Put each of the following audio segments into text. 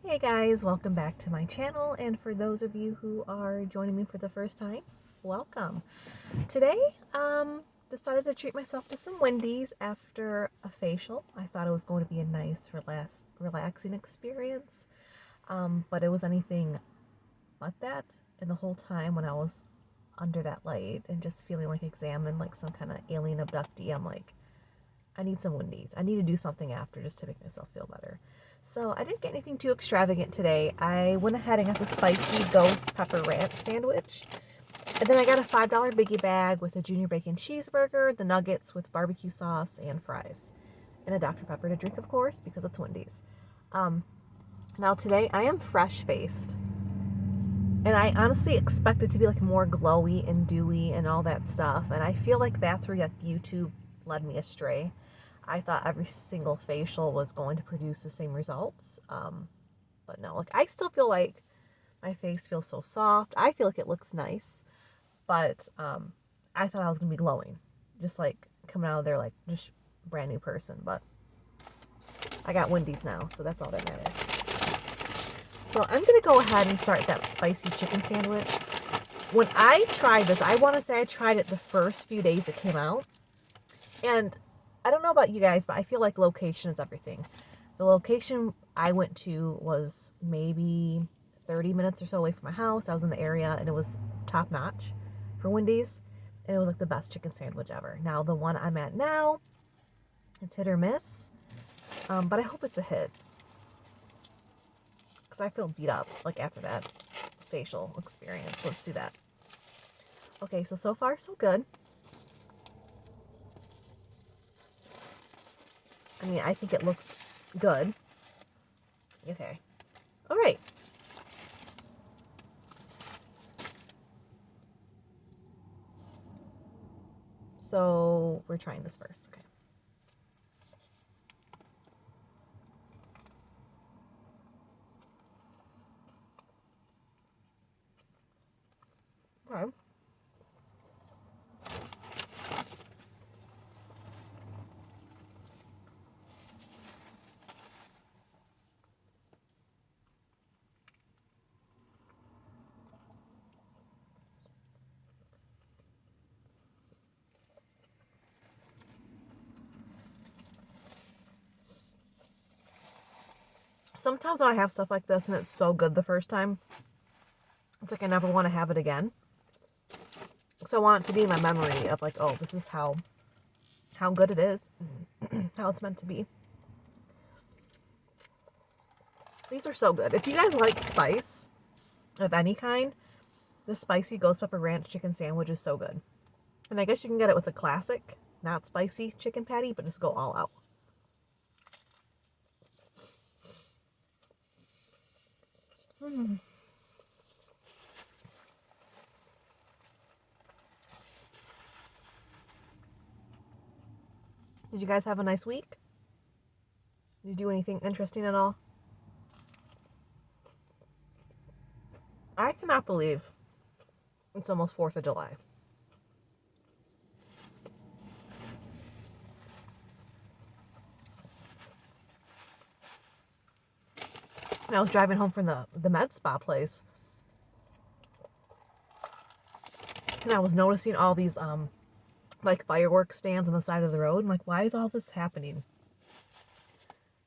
Hey guys, welcome back to my channel, and for those of you who are joining me for the first time, welcome. Today, decided to treat myself to some Wendy's after a facial. I thought it was going to be a nice, relaxing experience, but it was anything but that. And the whole time when I was under that light and just feeling like examined like some kind of alien abductee, I'm like, I need some Wendy's. I need to do something after just to make myself feel better. So I didn't get anything too extravagant today. I went ahead and got the spicy ghost pepper ranch sandwich. And then I got a $5 biggie bag with a junior bacon cheeseburger, the nuggets with barbecue sauce and fries. And a Dr. Pepper to drink, of course, because it's Wendy's. Um, Now today I am fresh faced. And I honestly expect it to be like more glowy and dewy and all that stuff. And I feel like that's where like, YouTube led me astray. I thought every single facial was going to produce the same results. But no, like I still feel like my face feels so soft. I feel like it looks nice, but I thought I was gonna be glowing, just like coming out of there like just brand new person. But I got Wendy's now, so that's all that matters. So I'm gonna go ahead and start that spicy chicken sandwich. When I tried this, I want to say I tried it the first few days it came out, and I don't know about you guys, but I feel like location is everything. The location I went to was maybe 30 minutes or so away from my house. I was in the area and it was top notch for Wendy's. And it was like the best chicken sandwich ever. Now, the one I'm at now, it's hit or miss. But I hope it's a hit. Because I feel beat up like after that facial experience. Let's see that. Okay, so far so good. I mean, I think it looks good. Okay. All right. So we're trying this first. Okay. All right. Sometimes when I have stuff like this and it's so good the first time, it's like I never want to have it again. So I want it to be in my memory of like, oh, this is how good it is, how it's meant to be. These are so good. If you guys like spice of any kind, the spicy ghost pepper ranch chicken sandwich is so good. And I guess you can get it with a classic, not spicy chicken patty, but just go all out. Mm. Did you guys have a nice week? Did you do anything interesting at all? I cannot believe it's almost 4th of July. And I was driving home from the med spa place, and I was noticing all these like fireworks stands on the side of the road. I'm like, why is all this happening?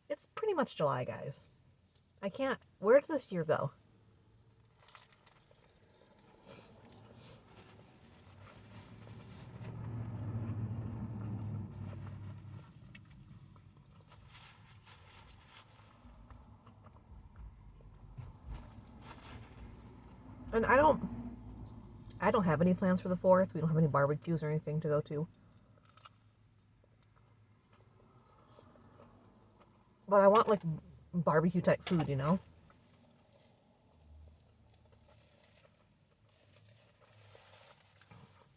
It's pretty much July, guys. I can't. Where did this year go? And I don't have any plans for the 4th. We don't have any barbecues or anything to go to. But I want like barbecue type food, you know?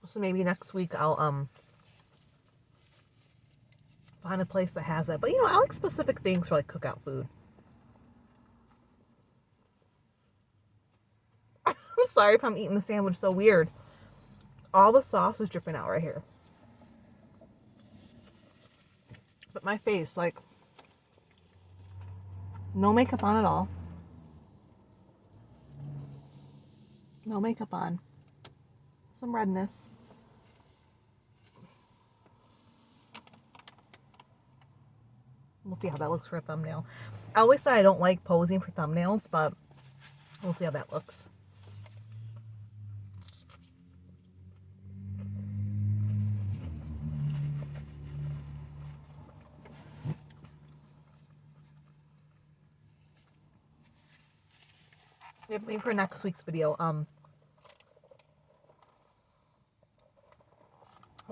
So maybe next week I'll find a place that has that. But you know, I like specific things for like cookout food. I'm sorry if I'm eating the sandwich so weird. All the sauce is dripping out right here. But my face, like, no makeup on at all. No makeup on. Some redness. We'll see how that looks for a thumbnail. I always say I don't like posing for thumbnails, but we'll see how that looks. Yeah, maybe for next week's video, I'll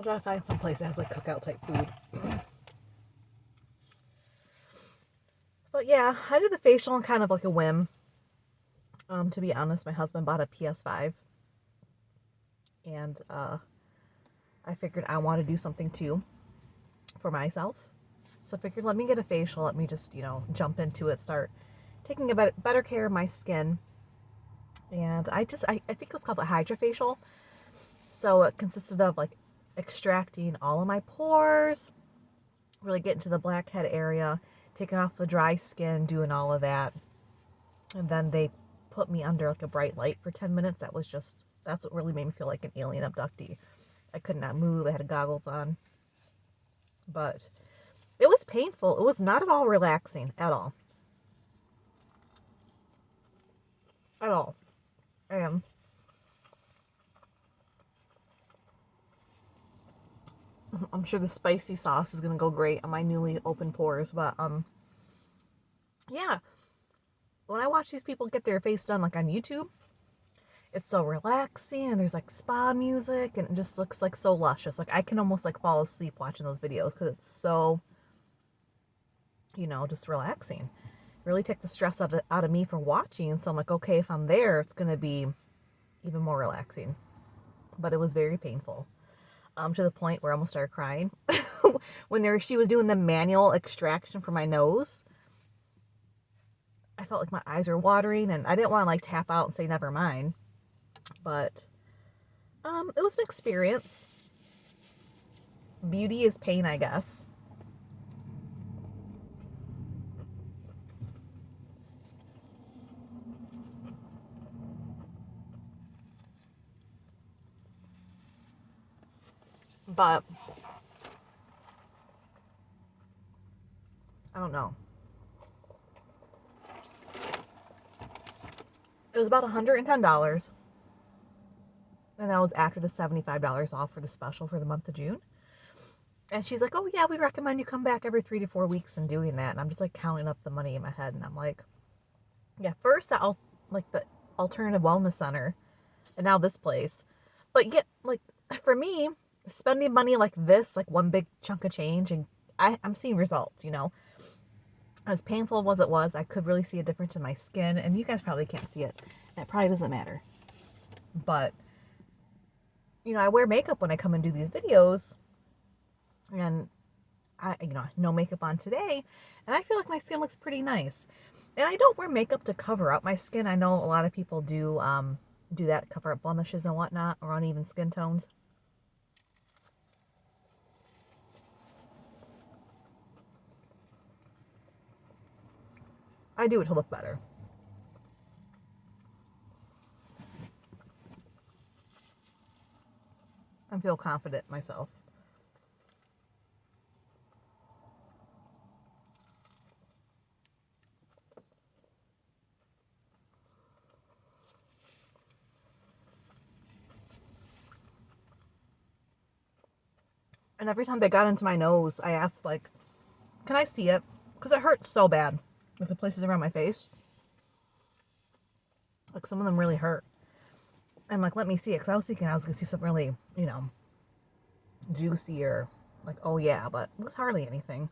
try to find some place that has like cookout type food. But yeah, I did the facial on kind of like a whim. To be honest, my husband bought a PS5, and I figured I want to do something too for myself. So I figured, let me get a facial. Let me just, jump into it, start taking a better care of my skin. And I think it was called a hydrofacial. So it consisted of like extracting all of my pores, really getting to the blackhead area, taking off the dry skin, doing all of that. And then they put me under like a bright light for 10 minutes. That's what really made me feel like an alien abductee. I could not move. I had goggles on. But it was painful. It was not at all relaxing at all. At all. And I'm sure the spicy sauce is going to go great on my newly opened pores. But, yeah. When I watch these people get their face done like on YouTube, it's so relaxing, and there's like spa music, and it just looks like so luscious. Like I can almost like fall asleep watching those videos because it's so, just relaxing. Really take the stress out of me for watching. So I'm like, okay, if I'm there, it's going to be even more relaxing. But it was very painful. To the point where I almost started crying when she was doing the manual extraction for my nose. I felt like my eyes were watering, and I didn't want to like tap out and say never mind. But it was an experience. Beauty is pain, I guess. But I don't know. It was about $110. And that was after the $75 off for the special for the month of June. And she's like, oh yeah, we recommend you come back every 3 to 4 weeks and doing that. And I'm just like counting up the money in my head. And I'm like, yeah, first the alternative wellness center, and now this place. But yet, like, for me, spending money like this, like one big chunk of change, and I'm seeing results, As painful as it was, I could really see a difference in my skin, and you guys probably can't see it. It probably doesn't matter. But, I wear makeup when I come and do these videos, and I, no makeup on today, and I feel like my skin looks pretty nice. And I don't wear makeup to cover up my skin. I know a lot of people do that, cover up blemishes and whatnot, or uneven skin tones. I do it to look better. I feel confident myself. And every time they got into my nose, I asked, like, can I see it? Because it hurts so bad with the places around my face. Like, some of them really hurt. And, like, let me see it. Because I was thinking I was going to see something really, juicy or, like, oh yeah. But it was hardly anything.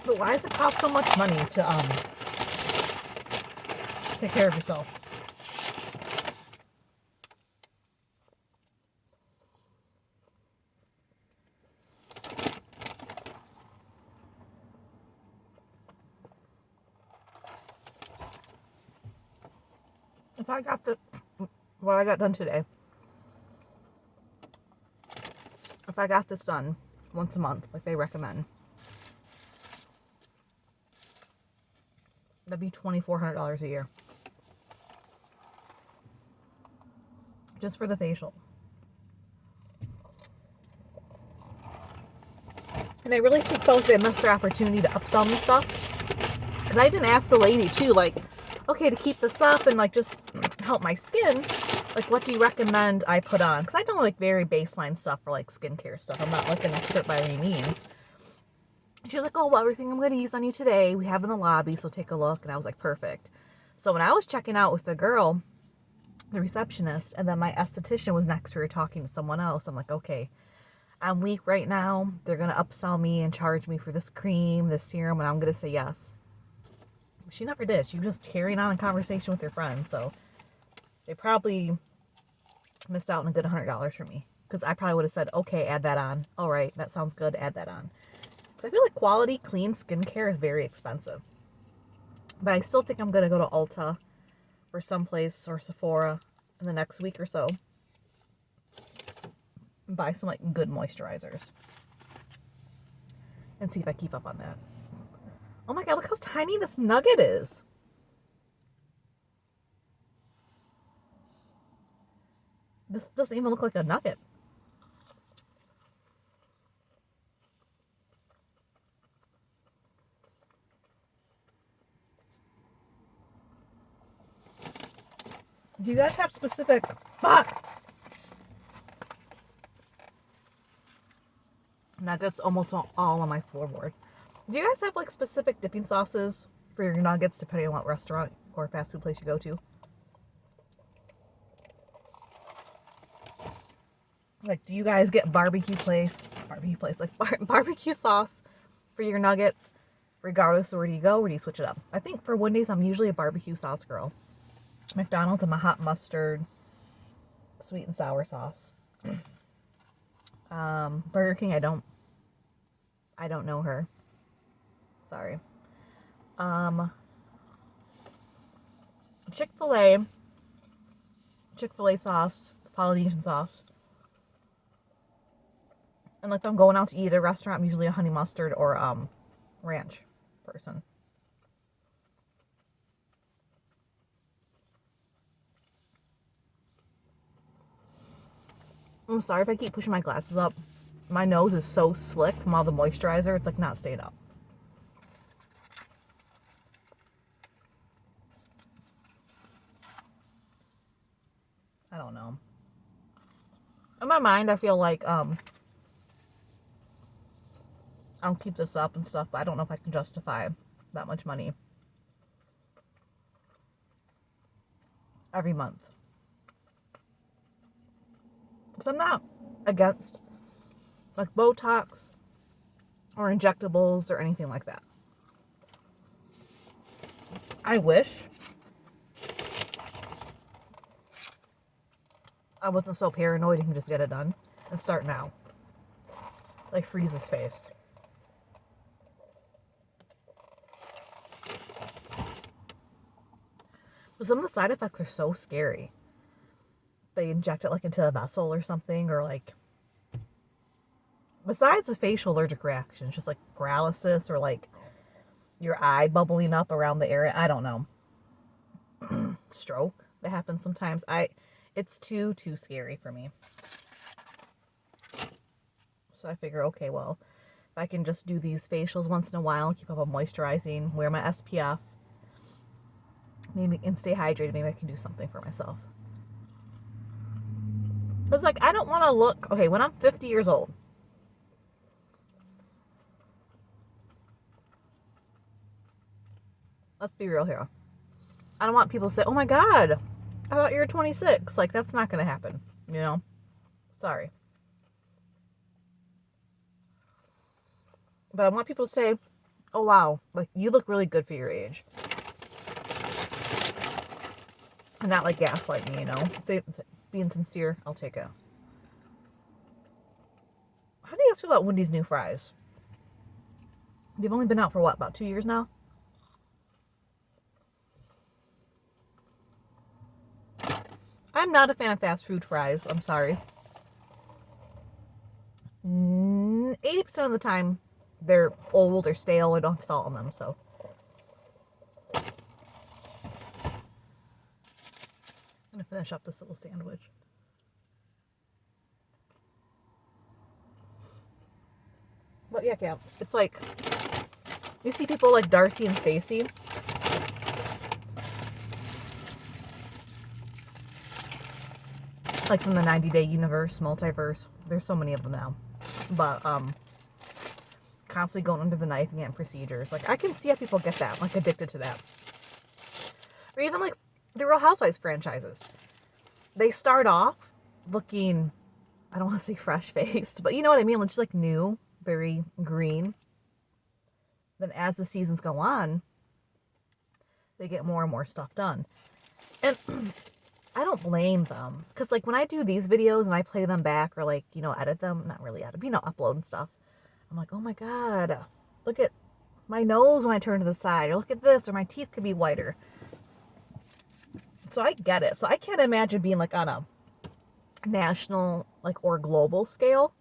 But why does it cost so much money to, take care of yourself? If I got what I got done today, if I got this done once a month, like they recommend. That'd be $2,400 a year. Just for the facial. And I really think both they missed their opportunity to upsell me stuff. Because I even asked the lady too, like, okay, to keep this up and like just help my skin, like what do you recommend I put on? Because I know like very baseline stuff for like skincare stuff. I'm not like an expert by any means. She was like, oh, well, everything I'm going to use on you today, we have in the lobby, so take a look. And I was like, perfect. So when I was checking out with the girl, the receptionist, and then my esthetician was next to her talking to someone else, I'm like, okay, I'm weak right now. They're going to upsell me and charge me for this cream, this serum, and I'm going to say yes. She never did. She was just carrying on a conversation with her friends, so they probably missed out on a good $100 for me. Because I probably would have said, okay, add that on. All right, that sounds good. Add that on. Because I feel like quality, clean skincare is very expensive. But I still think I'm going to go to Ulta or someplace or Sephora in the next week or so and buy some like good moisturizers. And see if I keep up on that. Oh my god, look how tiny this nugget is. This doesn't even look like a nugget. Do you guys have specific... Fuck! Nuggets almost all on my floorboard. Do you guys have like specific dipping sauces for your nuggets depending on what restaurant or fast food place you go to? Like, do you guys get barbecue like barbecue sauce for your nuggets regardless of where do you go, or do you switch it up? I think for Wendy's, I'm usually a barbecue sauce girl. McDonald's, I'm a hot mustard, sweet and sour sauce. Burger King, I don't know her. Sorry. Chick-fil-A sauce, Polynesian sauce. And like if I'm going out to eat at a restaurant, I'm usually a honey mustard or ranch person. I'm sorry if I keep pushing my glasses up. My nose is so slick from all the moisturizer, it's like not staying up. I don't know. In my mind, I feel like I'll keep this up and stuff, but I don't know if I can justify that much money every month. Because I'm not against like Botox or injectables or anything like that. I wish I wasn't so paranoid and can just get it done and start now. Like freeze his face. But some of the side effects are so scary. They inject it like into a vessel or something, or like besides the facial allergic reaction, it's just like paralysis or like your eye bubbling up around the area. I don't know. Stroke that happens sometimes. It's too scary for me. So I figure, okay, well, if I can just do these facials once in a while, keep up on moisturizing, wear my SPF, maybe, and stay hydrated, maybe I can do something for myself. Because, like, I don't want to look... Okay, when I'm 50 years old... Let's be real here. I don't want people to say, oh my god, I thought you were 26. Like, that's not going to happen, you know? Sorry. But I want people to say, oh wow, like, you look really good for your age. And not, like, gaslight me, you know? Being sincere, I'll take it. How do you guys feel about Wendy's new fries? They've only been out for what, about 2 years now? I'm not a fan of fast food fries. I'm sorry. 80% of the time, they're old or stale or don't have salt on them, so. I'm gonna finish up this little sandwich. But yeah, it's like, you see people like Darcy and Stacy. Like from the 90-Day Universe, Multiverse. There's so many of them now. But, constantly going under the knife and getting procedures. Like, I can see how people get that, like, addicted to that. Or even, like, the Real Housewives franchises. They start off looking, I don't want to say fresh-faced, but you know what I mean? Just, like, new, very green. Then as the seasons go on, they get more and more stuff done. And I don't blame them. Because, like, when I do these videos and I play them back or, like, you know, edit them, not really edit, but, you know, upload and stuff, I'm like, oh my God, look at my nose when I turn to the side, or look at this, or my teeth could be whiter. So I get it. So I can't imagine being like on a national, like, or global scale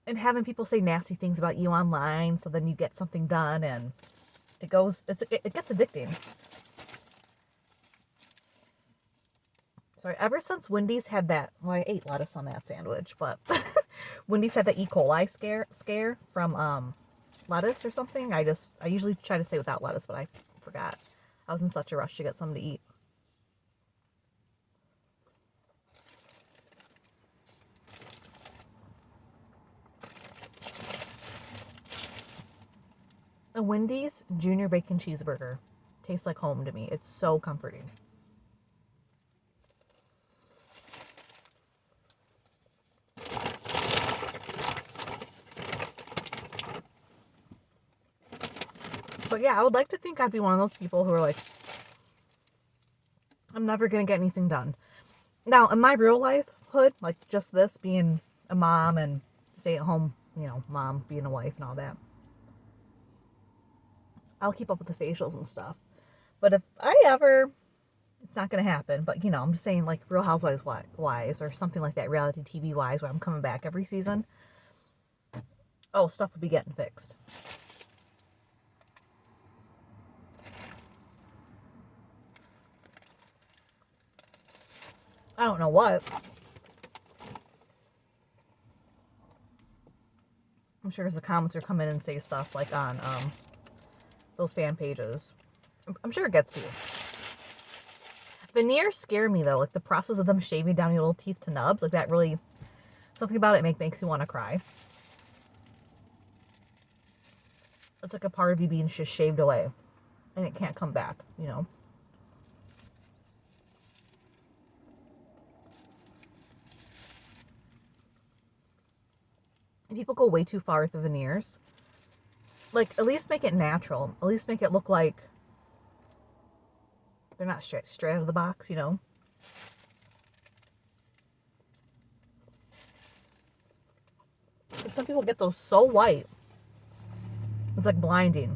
and having people say nasty things about you online, so then you get something done and it gets addicting. Sorry, ever since Wendy's had that, well, I ate lettuce on that sandwich, but Wendy's had that E. coli scare from lettuce or something. I usually try to say without lettuce, but I forgot. I was in such a rush to get something to eat. A Wendy's Junior Bacon Cheeseburger tastes like home to me. It's so comforting. But yeah, I would like to think I'd be one of those people who are like, I'm never going to get anything done. Now, in my real life hood, like just this, being a mom and stay at home, you know, mom, being a wife and all that, I'll keep up with the facials and stuff. But if I ever, it's not going to happen, but you know, I'm just saying like Real Housewives wise or something like that, reality TV wise, where I'm coming back every season, oh, stuff will be getting fixed. I don't know what. I'm sure as the comments are coming in and say stuff like on those fan pages. I'm sure it gets to you. Veneers scare me though, like the process of them shaving down your little teeth to nubs, like that really, something about it makes me want to cry. It's like a part of you being just shaved away, and it can't come back, you know. And people go way too far with the veneers. Like, at least make it natural. At least make it look like they're not straight out of the box, you know. Some people get those so white, it's like blinding.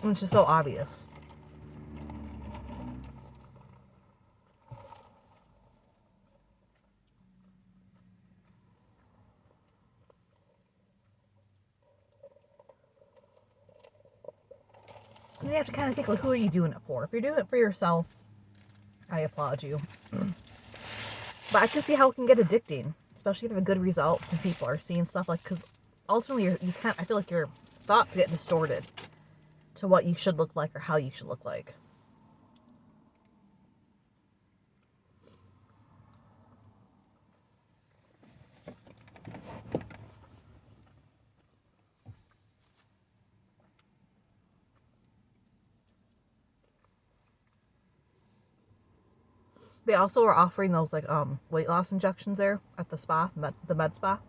And it's just so obvious. And you have to kind of think, like, who are you doing it for? If you're doing it for yourself, I applaud you. But I can see how it can get addicting, especially if you have good results and people are seeing stuff like, because ultimately you can't, I feel like your thoughts get distorted to what you should look like or how you should look like. They also are offering those like weight loss injections there at the spa, the med spa.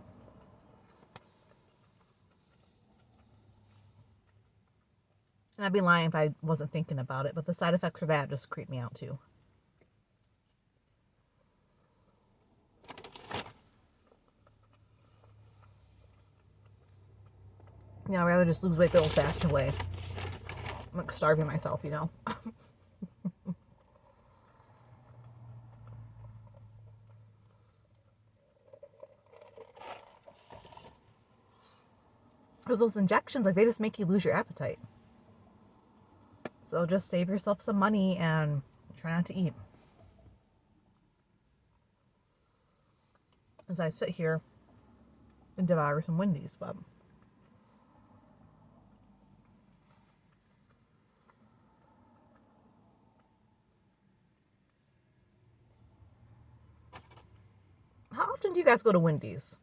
And I'd be lying if I wasn't thinking about it, but the side effects for that just creep me out too. You know, I'd rather just lose weight the old-fashioned way. I'm like starving myself, you know. Because those injections, like, they just make you lose your appetite. So just save yourself some money and try not to eat. As I sit here and devour some Wendy's, but how often do you guys go to Wendy's?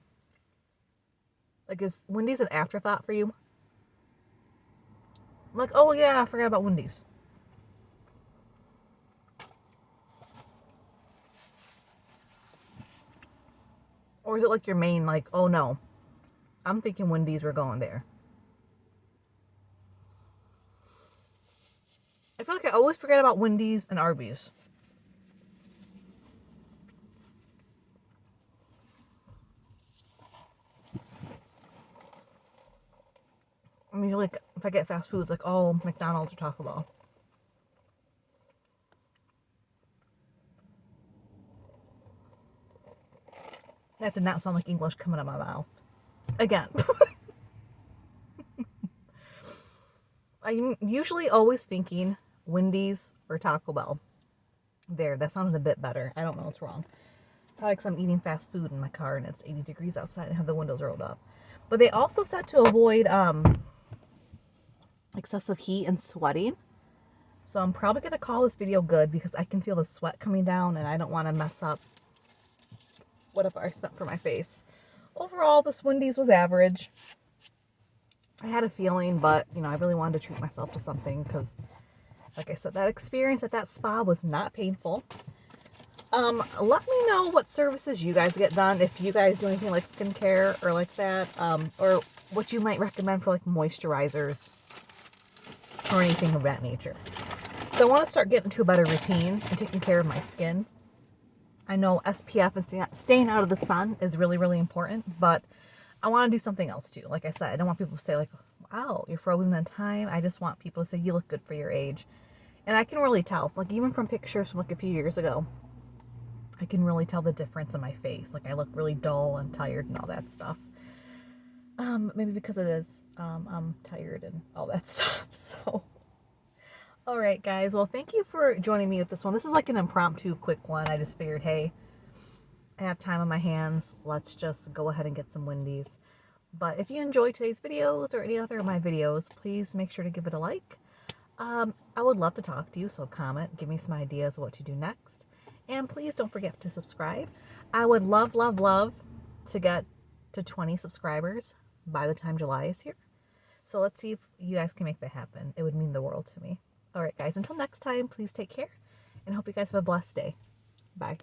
Like, is Wendy's an afterthought for you? I'm like, oh yeah, I forgot about Wendy's. Or is it like your main, like, oh no, I'm thinking Wendy's, we're going there. I feel like I always forget about Wendy's and Arby's. I'm usually, like, if I get fast foods, like, oh, McDonald's or Taco Bell. That did not sound like English coming out of my mouth. Again. I'm usually always thinking Wendy's or Taco Bell. There, that sounded a bit better. I don't know what's wrong. Probably because I'm eating fast food in my car and it's 80 degrees outside and have the windows rolled up. But they also said to avoid excessive heat and sweating. So I'm probably going to call this video good because I can feel the sweat coming down and I don't want to mess up whatever I spent for my face. Overall, this Wendy's was average. I had a feeling, but, you know, I really wanted to treat myself to something because, like I said, that experience at that spa was not painful. Let me know what services you guys get done, if you guys do anything like skincare or like that, or what you might recommend for like moisturizers or anything of that nature. So I want to start getting into a better routine and taking care of my skin. I know SPF and staying out of the sun is really, really important, but I want to do something else too. Like I said, I don't want people to say like, wow, you're frozen in time. I just want people to say you look good for your age. And I can really tell, like even from pictures from like a few years ago, I can really tell the difference in my face. Like I look really dull and tired and all that stuff. Maybe because it is, I'm tired and all that stuff. So, all right, guys. Well, thank you for joining me with this one. This is like an impromptu, quick one. I just figured, hey, I have time on my hands. Let's just go ahead and get some Wendy's. But if you enjoyed today's videos or any other of my videos, please make sure to give it a like. I would love to talk to you, so comment, give me some ideas of what to do next. And please don't forget to subscribe. I would love, love, love to get to 20 subscribers by the time July is here. So let's see if you guys can make that happen. It would mean the world to me. All right, guys, until next time, please take care and hope you guys have a blessed day. Bye.